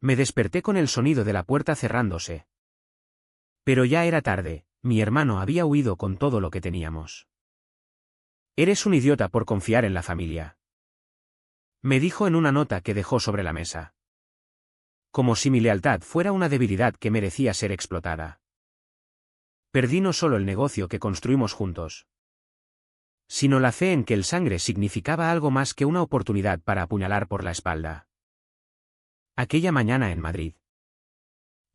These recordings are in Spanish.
Me desperté con el sonido de la puerta cerrándose. Pero ya era tarde, mi hermano había huido con todo lo que teníamos. Eres un idiota por confiar en la familia. Me dijo en una nota que dejó sobre la mesa. Como si mi lealtad fuera una debilidad que merecía ser explotada. Perdí no solo el negocio que construimos juntos, sino la fe en que el sangre significaba algo más que una oportunidad para apuñalar por la espalda. Aquella mañana en Madrid.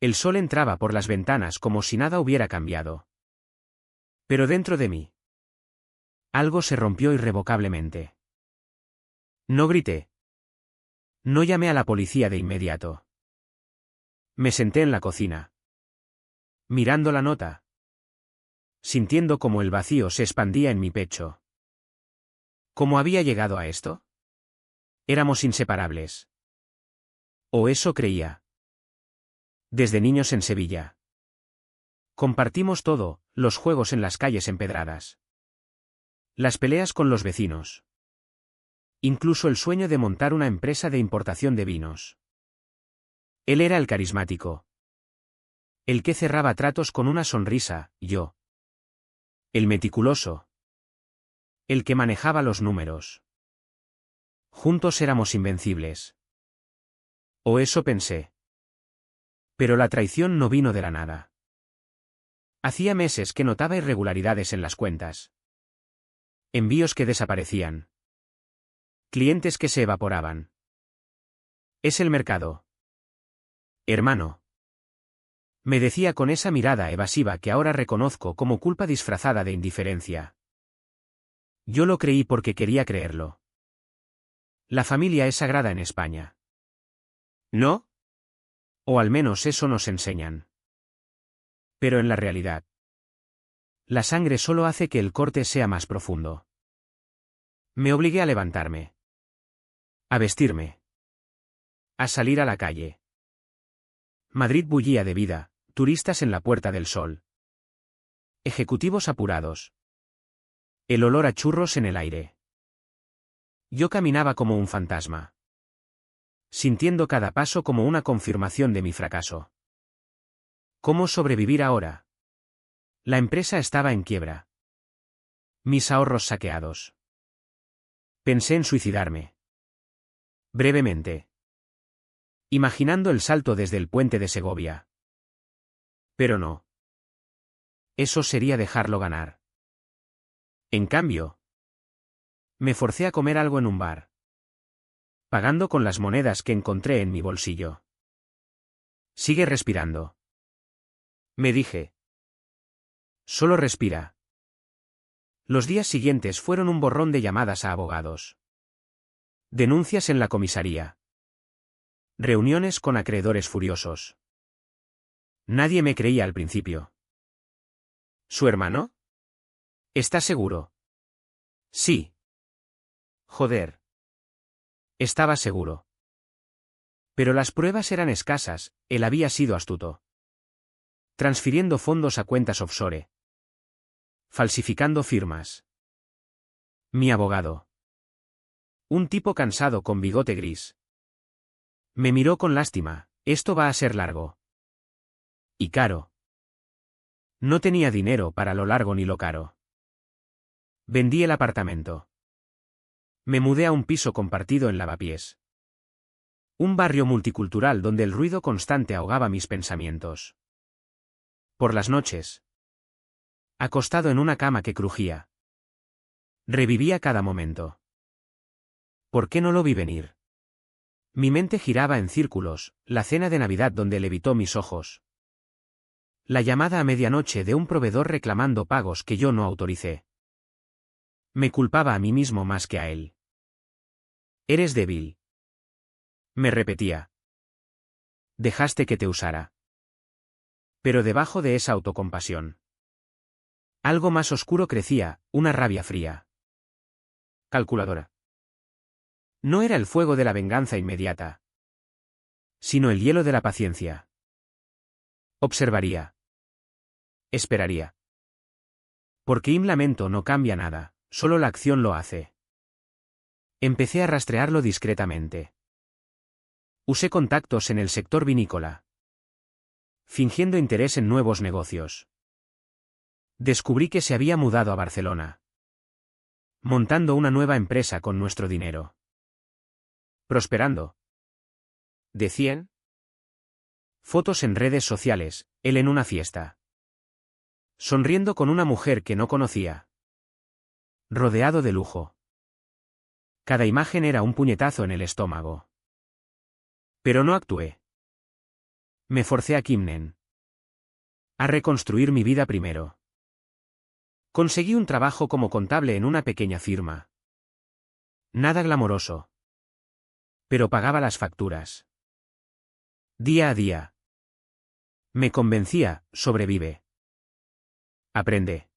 El sol entraba por las ventanas como si nada hubiera cambiado. Pero dentro de mí, algo se rompió irrevocablemente. No grité. No llamé a la policía de inmediato. Me senté en la cocina, mirando la nota, sintiendo cómo el vacío se expandía en mi pecho. ¿Cómo había llegado a esto? Éramos inseparables. O eso creía. Desde niños en Sevilla. Compartimos todo, los juegos en las calles empedradas. Las peleas con los vecinos. Incluso el sueño de montar una empresa de importación de vinos. Él era el carismático. El que cerraba tratos con una sonrisa, yo. El meticuloso. El que manejaba los números. Juntos éramos invencibles. O eso pensé. Pero la traición no vino de la nada. Hacía meses que notaba irregularidades en las cuentas. Envíos que desaparecían. Clientes que se evaporaban. Es el mercado. Hermano. Me decía con esa mirada evasiva que ahora reconozco como culpa disfrazada de indiferencia. Yo lo creí porque quería creerlo. La familia es sagrada en España. ¿No? O al menos eso nos enseñan. Pero en la realidad, la sangre solo hace que el corte sea más profundo. Me obligué a levantarme. A vestirme. A salir a la calle. Madrid bullía de vida, turistas en la Puerta del Sol. Ejecutivos apurados. El olor a churros en el aire. Yo caminaba como un fantasma. Sintiendo cada paso como una confirmación de mi fracaso. ¿Cómo sobrevivir ahora? La empresa estaba en quiebra. Mis ahorros saqueados. Pensé en suicidarme. Brevemente. Imaginando el salto desde el puente de Segovia. Pero no. Eso sería dejarlo ganar. En cambio, me forcé a comer algo en un bar. Pagando con las monedas que encontré en mi bolsillo. Sigue respirando. Me dije. Solo respira. Los días siguientes fueron un borrón de llamadas a abogados. Denuncias en la comisaría. Reuniones con acreedores furiosos. Nadie me creía al principio. ¿Su hermano? ¿Estás seguro? Sí. Joder. Estaba seguro. Pero las pruebas eran escasas, él había sido astuto. Transfiriendo fondos a cuentas offshore. Falsificando firmas. Mi abogado. Un tipo cansado con bigote gris. Me miró con lástima, esto va a ser largo. Y caro. No tenía dinero para lo largo ni lo caro. Vendí el apartamento. Me mudé a un piso compartido en Lavapiés. Un barrio multicultural donde el ruido constante ahogaba mis pensamientos. Por las noches. Acostado en una cama que crujía. Revivía cada momento. ¿Por qué no lo vi venir? Mi mente giraba en círculos, la cena de Navidad donde levitó mis ojos. La llamada a medianoche de un proveedor reclamando pagos que yo no autoricé. Me culpaba a mí mismo más que a él. Eres débil. Me repetía. Dejaste que te usara. Pero debajo de esa autocompasión. Algo más oscuro crecía, una rabia fría. Calculadora. No era el fuego de la venganza inmediata, sino el hielo de la paciencia. Observaría. Esperaría. Porque un lamento no cambia nada, solo la acción lo hace. Empecé a rastrearlo discretamente. Usé contactos en el sector vinícola, fingiendo interés en nuevos negocios. Descubrí que se había mudado a Barcelona, montando una nueva empresa con nuestro dinero. Prosperando. Decían. Fotos en redes sociales, él en una fiesta. Sonriendo con una mujer que no conocía. Rodeado de lujo. Cada imagen era un puñetazo en el estómago. Pero no actué. Me forcé a Kimnen. A reconstruir mi vida primero. Conseguí un trabajo como contable en una pequeña firma. Nada glamoroso. Pero pagaba las facturas. Día a día. Me convencía, sobrevive. Aprende.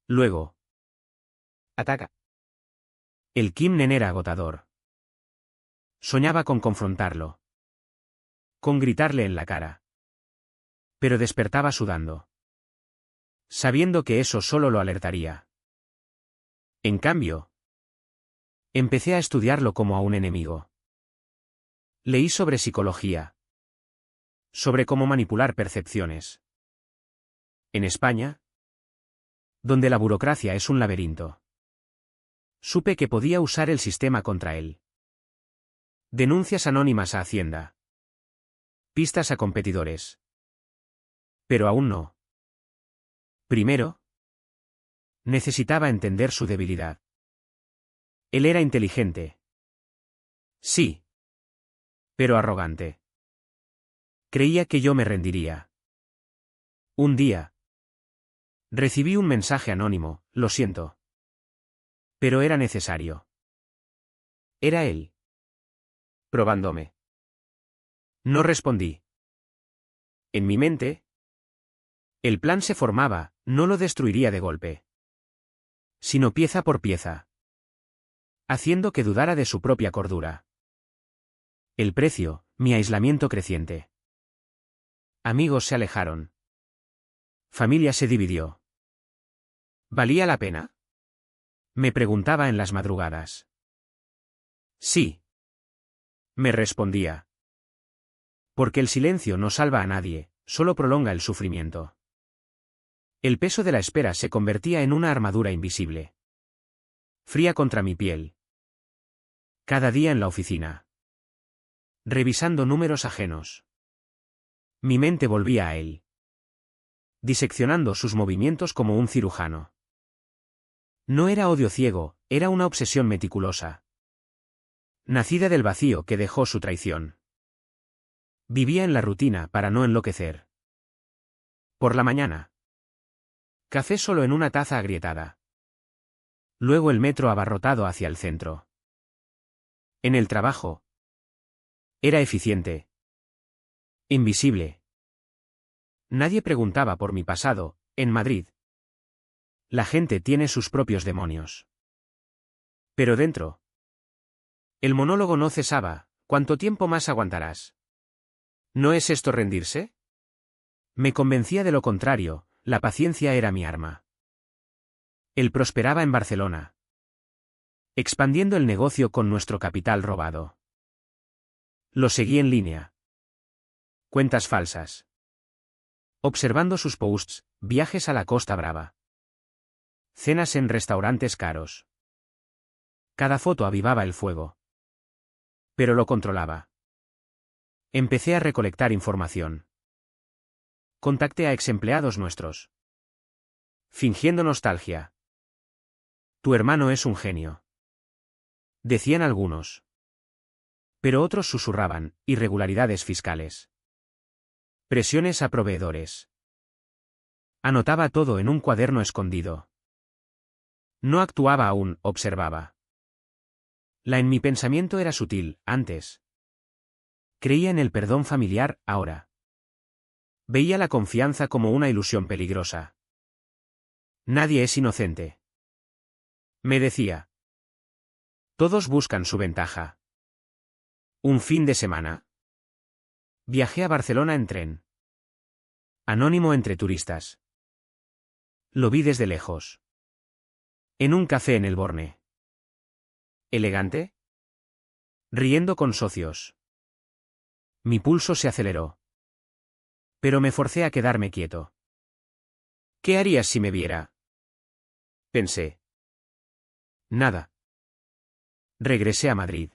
Luego. Ataca. El Kimnen era agotador. Soñaba con confrontarlo. Con gritarle en la cara. Pero despertaba sudando. Sabiendo que eso solo lo alertaría. En cambio, empecé a estudiarlo como a un enemigo. Leí sobre psicología. Sobre cómo manipular percepciones. En España, donde la burocracia es un laberinto, supe que podía usar el sistema contra él. Denuncias anónimas a Hacienda. Pistas a competidores. Pero aún no. Primero, necesitaba entender su debilidad. Él era inteligente. Sí. Pero arrogante. Creía que yo me rendiría. Un día. Recibí un mensaje anónimo, lo siento. Pero era necesario. Era él. Probándome. No respondí. En mi mente, el plan se formaba, no lo destruiría de golpe, sino pieza por pieza, haciendo que dudara de su propia cordura. El precio, mi aislamiento creciente. Amigos se alejaron. Familia se dividió. ¿Valía la pena? Me preguntaba en las madrugadas. Sí. Me respondía. Porque el silencio no salva a nadie, solo prolonga el sufrimiento. El peso de la espera se convertía en una armadura invisible. Fría contra mi piel. Cada día en la oficina. Revisando números ajenos. Mi mente volvía a él. Diseccionando sus movimientos como un cirujano. No era odio ciego, era una obsesión meticulosa. Nacida del vacío que dejó su traición. Vivía en la rutina para no enloquecer. Por la mañana. Café solo en una taza agrietada. Luego el metro abarrotado hacia el centro. En el trabajo. Era eficiente. Invisible. Nadie preguntaba por mi pasado, en Madrid. La gente tiene sus propios demonios. Pero dentro. El monólogo no cesaba, ¿cuánto tiempo más aguantarás? ¿No es esto rendirse? Me convencía de lo contrario, la paciencia era mi arma. Él prosperaba en Barcelona. Expandiendo el negocio con nuestro capital robado. Lo seguí en línea. Cuentas falsas. Observando sus posts, viajes a la Costa Brava. Cenas en restaurantes caros. Cada foto avivaba el fuego. Pero lo controlaba. Empecé a recolectar información. Contacté a exempleados nuestros. Fingiendo nostalgia. Tu hermano es un genio. Decían algunos. Pero otros susurraban, irregularidades fiscales. Presiones a proveedores. Anotaba todo en un cuaderno escondido. No actuaba aún, observaba. La en mi pensamiento era sutil, antes. Creía en el perdón familiar, ahora. Veía la confianza como una ilusión peligrosa. Nadie es inocente. Me decía. Todos buscan su ventaja. Un fin de semana. Viajé a Barcelona en tren. Anónimo entre turistas. Lo vi desde lejos. En un café en el Borne. ¿Elegante? Riendo con socios. Mi pulso se aceleró. Pero me forcé a quedarme quieto. ¿Qué harías si me viera? Pensé. Nada. Regresé a Madrid.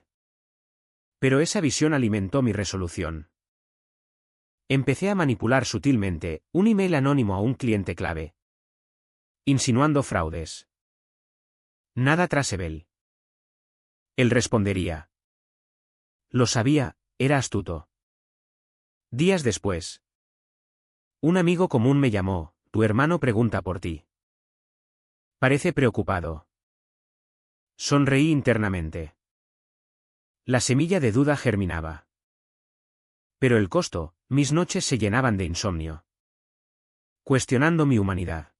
Pero esa visión alimentó mi resolución. Empecé a manipular sutilmente un email anónimo a un cliente clave, insinuando fraudes. Nada tras Ebel. Él respondería. Lo sabía, era astuto. Días después. Un amigo común me llamó, tu hermano pregunta por ti. Parece preocupado. Sonreí internamente. La semilla de duda germinaba. Pero el costo, mis noches se llenaban de insomnio. Cuestionando mi humanidad.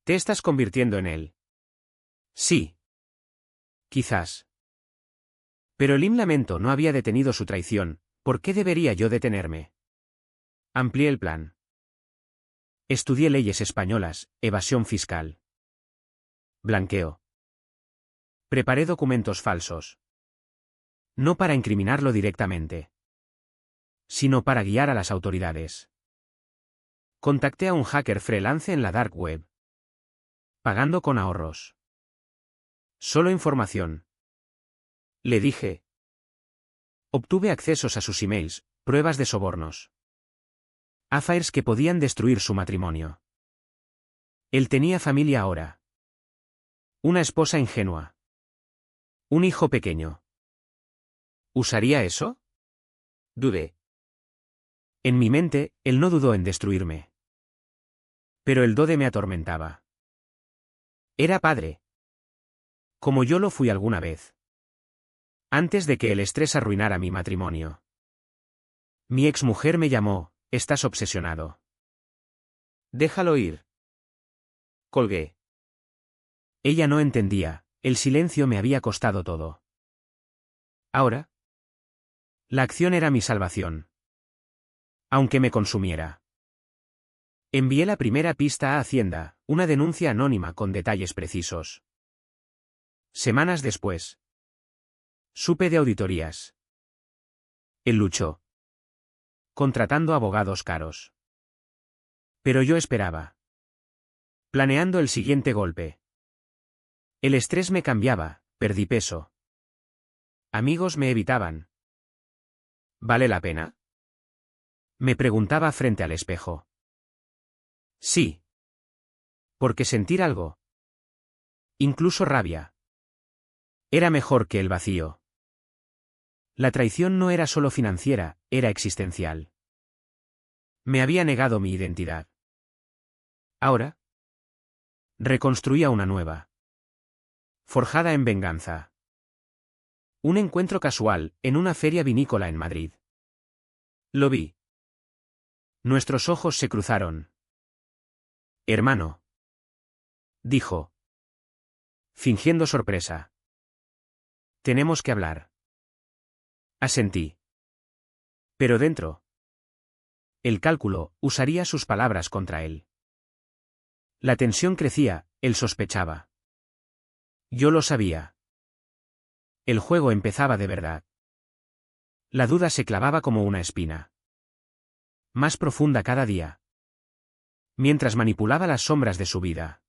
¿Te estás convirtiendo en él? Sí. Quizás. Pero el lamento no había detenido su traición, ¿por qué debería yo detenerme? Amplié el plan. Estudié leyes españolas, evasión fiscal. Blanqueo. Preparé documentos falsos. No para incriminarlo directamente, sino para guiar a las autoridades. Contacté a un hacker freelance en la dark web. Pagando con ahorros. Solo información. Le dije. Obtuve accesos a sus emails, pruebas de sobornos. Affairs que podían destruir su matrimonio. Él tenía familia ahora. Una esposa ingenua. Un hijo pequeño. ¿Usaría eso? Dudé. En mi mente, él no dudó en destruirme. Pero el Dode me atormentaba. Era padre. Como yo lo fui alguna vez. Antes de que el estrés arruinara mi matrimonio. Mi exmujer me llamó, estás obsesionado. Déjalo ir. Colgué. Ella no entendía, el silencio me había costado todo. Ahora. La acción era mi salvación. Aunque me consumiera. Envié la primera pista a Hacienda, una denuncia anónima con detalles precisos. Semanas después. Supe de auditorías. Él luchó. Contratando abogados caros. Pero yo esperaba. Planeando el siguiente golpe. El estrés me cambiaba, perdí peso. Amigos me evitaban. ¿Vale la pena? Me preguntaba frente al espejo. Sí. Porque sentir algo. Incluso rabia. Era mejor que el vacío. La traición no era solo financiera, era existencial. Me había negado mi identidad. Ahora. Reconstruía una nueva. Forjada en venganza. Un encuentro casual, en una feria vinícola en Madrid. Lo vi. Nuestros ojos se cruzaron. Hermano. Dijo. Fingiendo sorpresa. Tenemos que hablar. Asentí. Pero dentro. El cálculo, usaría sus palabras contra él. La tensión crecía, él sospechaba. Yo lo sabía. El juego empezaba de verdad. La duda se clavaba como una espina. Más profunda cada día. Mientras manipulaba las sombras de su vida.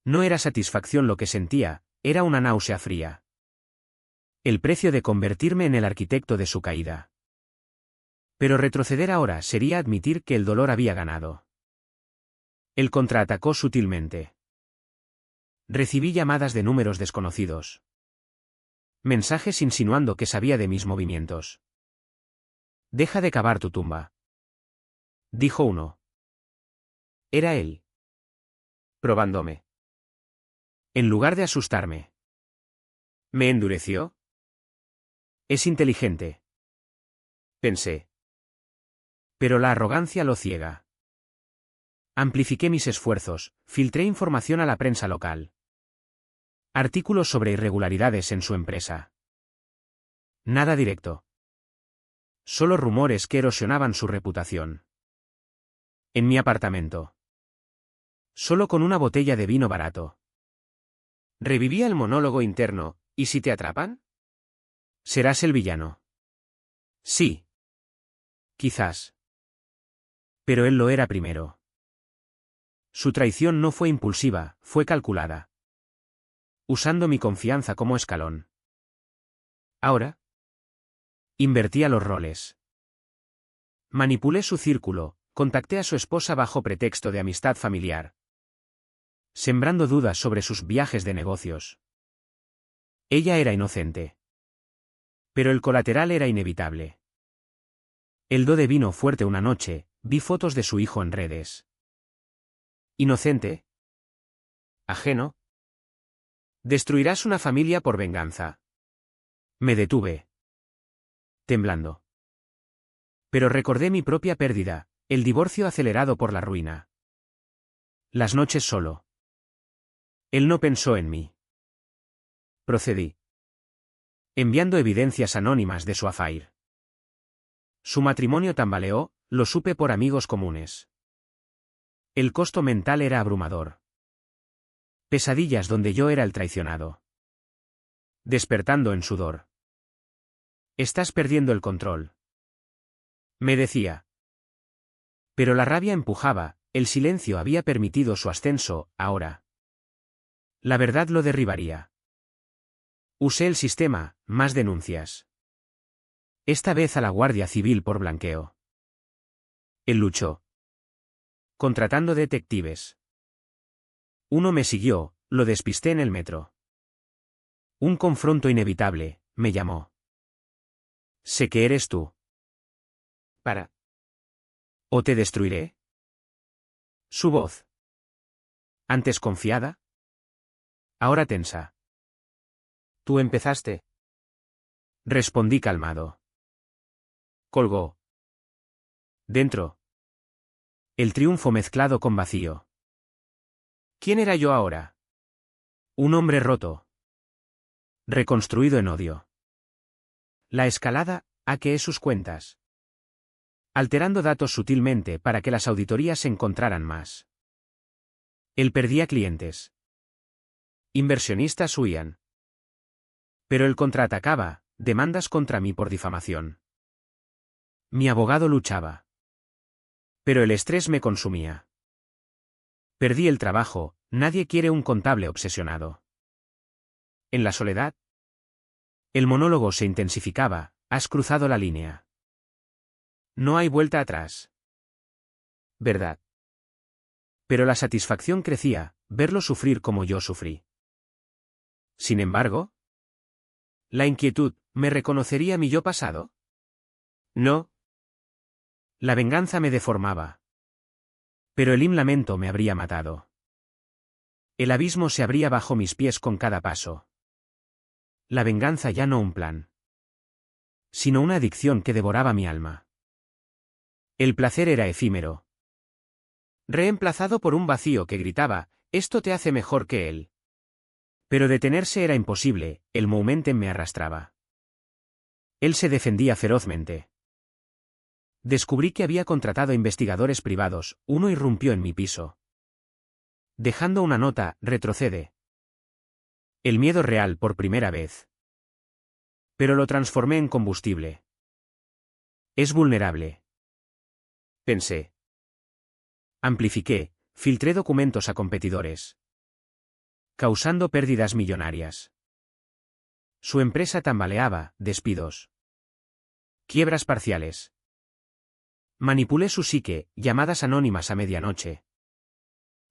No era satisfacción lo que sentía, era una náusea fría. El precio de convertirme en el arquitecto de su caída. Pero retroceder ahora sería admitir que el dolor había ganado. Él contraatacó sutilmente. Recibí llamadas de números desconocidos. Mensajes insinuando que sabía de mis movimientos. Deja de cavar tu tumba. Dijo uno. Era él. Probándome. En lugar de asustarme. ¿Me endureció? Es inteligente. Pensé. Pero la arrogancia lo ciega. Amplifiqué mis esfuerzos, filtré información a la prensa local. Artículos sobre irregularidades en su empresa. Nada directo. Solo rumores que erosionaban su reputación. En mi apartamento. Solo con una botella de vino barato. Revivía el monólogo interno, ¿y si te atrapan? Serás el villano. Sí. Quizás. Pero él lo era primero. Su traición no fue impulsiva, fue calculada. Usando mi confianza como escalón. Ahora. Invertía los roles. Manipulé su círculo, contacté a su esposa bajo pretexto de amistad familiar. Sembrando dudas sobre sus viajes de negocios. Ella era inocente. Pero el colateral era inevitable. El do de vino fuerte una noche, vi fotos de su hijo en redes. ¿Inocente? ¿Ajeno? Destruirás una familia por venganza. Me detuve. Temblando. Pero recordé mi propia pérdida, el divorcio acelerado por la ruina. Las noches solo. Él no pensó en mí. Procedí. Enviando evidencias anónimas de su affair. Su matrimonio tambaleó, lo supe por amigos comunes. El costo mental era abrumador. Pesadillas donde yo era el traicionado. Despertando en sudor. Estás perdiendo el control. Me decía. Pero la rabia empujaba, el silencio había permitido su ascenso, ahora. La verdad lo derribaría. Usé el sistema, más denuncias. Esta vez a la Guardia Civil por blanqueo. Él luchó. Contratando detectives. Uno me siguió, lo despisté en el metro. Un confronto inevitable, me llamó. Sé que eres tú. Para. ¿O te destruiré? Su voz. Antes confiada. Ahora tensa. Tú empezaste. Respondí calmado. Colgó. Dentro. El triunfo mezclado con vacío. ¿Quién era yo ahora? Un hombre roto. Reconstruido en odio. La escalada, hackeé sus cuentas. Alterando datos sutilmente para que las auditorías encontraran más. Él perdía clientes. Inversionistas huían. Pero él contraatacaba, demandas contra mí por difamación. Mi abogado luchaba. Pero el estrés me consumía. Perdí el trabajo, nadie quiere un contable obsesionado. En la soledad. El monólogo se intensificaba, has cruzado la línea. No hay vuelta atrás. ¿Verdad? Pero la satisfacción crecía, verlo sufrir como yo sufrí. Sin embargo, la inquietud, ¿me reconocería mi yo pasado? No. La venganza me deformaba. Pero el lamento me habría matado. El abismo se abría bajo mis pies con cada paso. La venganza ya no un plan. Sino una adicción que devoraba mi alma. El placer era efímero. Reemplazado por un vacío que gritaba, esto te hace mejor que él. Pero detenerse era imposible, el momento me arrastraba. Él se defendía ferozmente. Descubrí que había contratado investigadores privados, uno irrumpió en mi piso. Dejando una nota, retrocede. El miedo real por primera vez. Pero lo transformé en combustible. Es vulnerable. Pensé. Amplifiqué, filtré documentos a competidores. Causando pérdidas millonarias. Su empresa tambaleaba, despidos. Quiebras parciales. Manipulé su psique, llamadas anónimas a medianoche.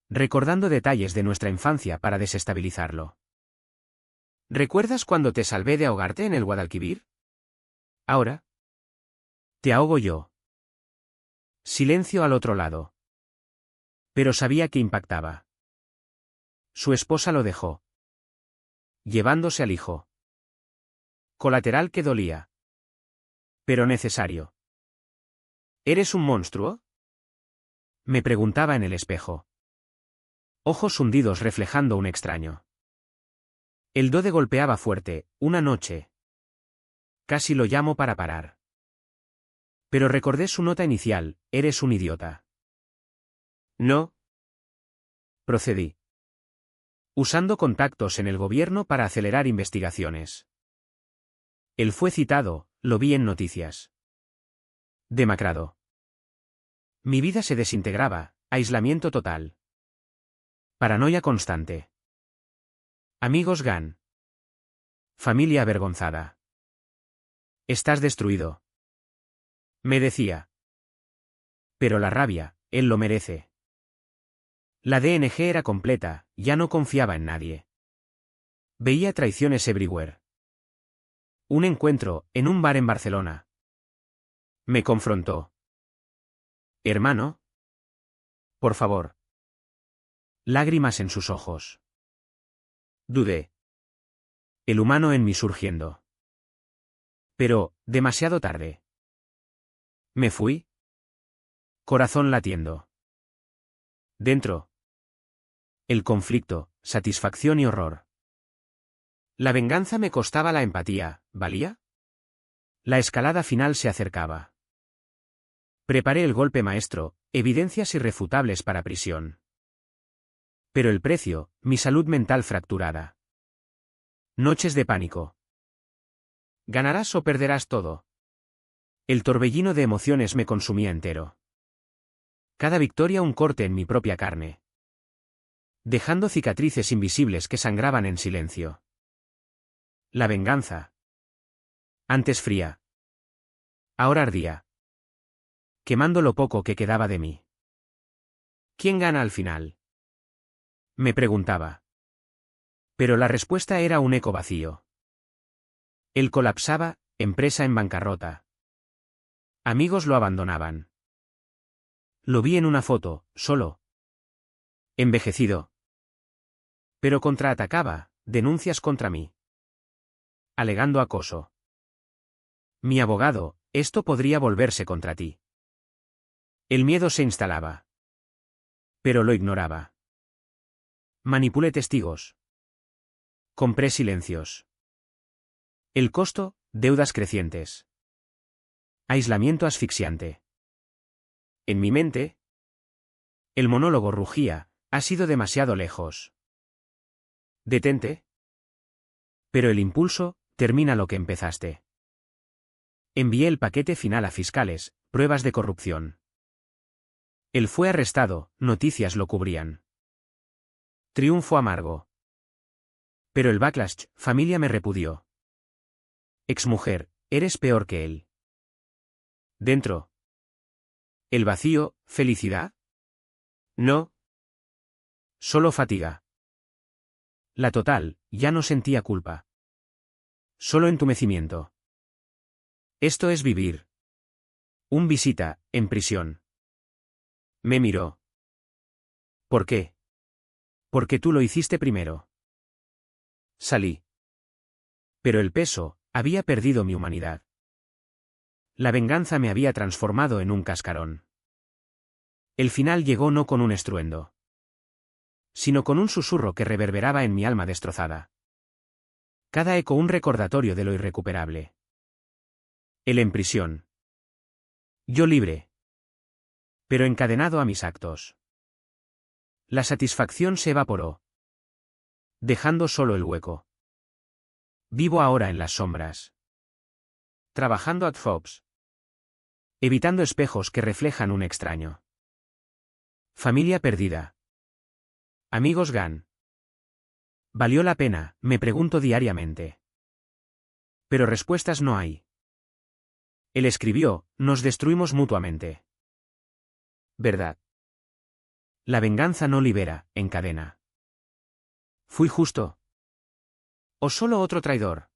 Recordando detalles de nuestra infancia para desestabilizarlo. ¿Recuerdas cuando te salvé de ahogarte en el Guadalquivir? Ahora. Te ahogo yo. Silencio al otro lado. Pero sabía que impactaba. Su esposa lo dejó. Llevándose al hijo. Colateral que dolía. Pero necesario. ¿Eres un monstruo? Me preguntaba en el espejo. Ojos hundidos reflejando un extraño. El dode golpeaba fuerte, una noche. Casi lo llamo para parar. Pero recordé su nota inicial, eres un idiota. No. Procedí. Usando contactos en el gobierno para acelerar investigaciones. Él fue citado, lo vi en noticias. Demacrado. Mi vida se desintegraba, aislamiento total. Paranoia constante. Amigos Gunn. Familia avergonzada. Estás destruido. Me decía. Pero la rabia, él lo merece. La DNG era completa, ya no confiaba en nadie. Veía traiciones everywhere. Un encuentro, en un bar en Barcelona. Me confrontó. Hermano. Por favor. Lágrimas en sus ojos. Dudé. El humano en mí surgiendo. Pero, demasiado tarde. Me fui. Corazón latiendo. Dentro. El conflicto, satisfacción y horror. La venganza me costaba la empatía, ¿valía? La escalada final se acercaba. Preparé el golpe maestro, evidencias irrefutables para prisión. Pero el precio, mi salud mental fracturada. Noches de pánico. ¿Ganarás o perderás todo? El torbellino de emociones me consumía entero. Cada victoria un corte en mi propia carne. Dejando cicatrices invisibles que sangraban en silencio. La venganza. Antes fría. Ahora ardía. Quemando lo poco que quedaba de mí. ¿Quién gana al final? Me preguntaba. Pero la respuesta era un eco vacío. Él colapsaba, empresa en bancarrota. Amigos lo abandonaban. Lo vi en una foto, solo. Envejecido. Pero contraatacaba, denuncias contra mí. Alegando acoso. Mi abogado, esto podría volverse contra ti. El miedo se instalaba. Pero lo ignoraba. Manipulé testigos. Compré silencios. El costo, deudas crecientes. Aislamiento asfixiante. En mi mente. El monólogo rugía, ha sido demasiado lejos. Detente. Pero el impulso, termina lo que empezaste. Envié el paquete final a fiscales, pruebas de corrupción. Él fue arrestado, noticias lo cubrían. Triunfo amargo. Pero el backlash, familia me repudió. Exmujer, eres peor que él. Dentro. El vacío, felicidad. No. Solo fatiga. La total, ya no sentía culpa. Solo entumecimiento. Esto es vivir. Un visita, en prisión. Me miró. ¿Por qué? Porque tú lo hiciste primero. Salí. Pero el peso, había perdido mi humanidad. La venganza me había transformado en un cascarón. El final llegó no con un estruendo, sino con un susurro que reverberaba en mi alma destrozada. Cada eco un recordatorio de lo irrecuperable. Él en prisión. Yo libre. Pero encadenado a mis actos. La satisfacción se evaporó. Dejando solo el hueco. Vivo ahora en las sombras. Trabajando ad fops. Evitando espejos que reflejan un extraño. Familia perdida. Amigos Gunn. ¿Valió la pena?, me pregunto diariamente. Pero respuestas no hay. Él escribió, nos destruimos mutuamente. Verdad. La venganza no libera, encadena. ¿Fui justo? ¿O solo otro traidor?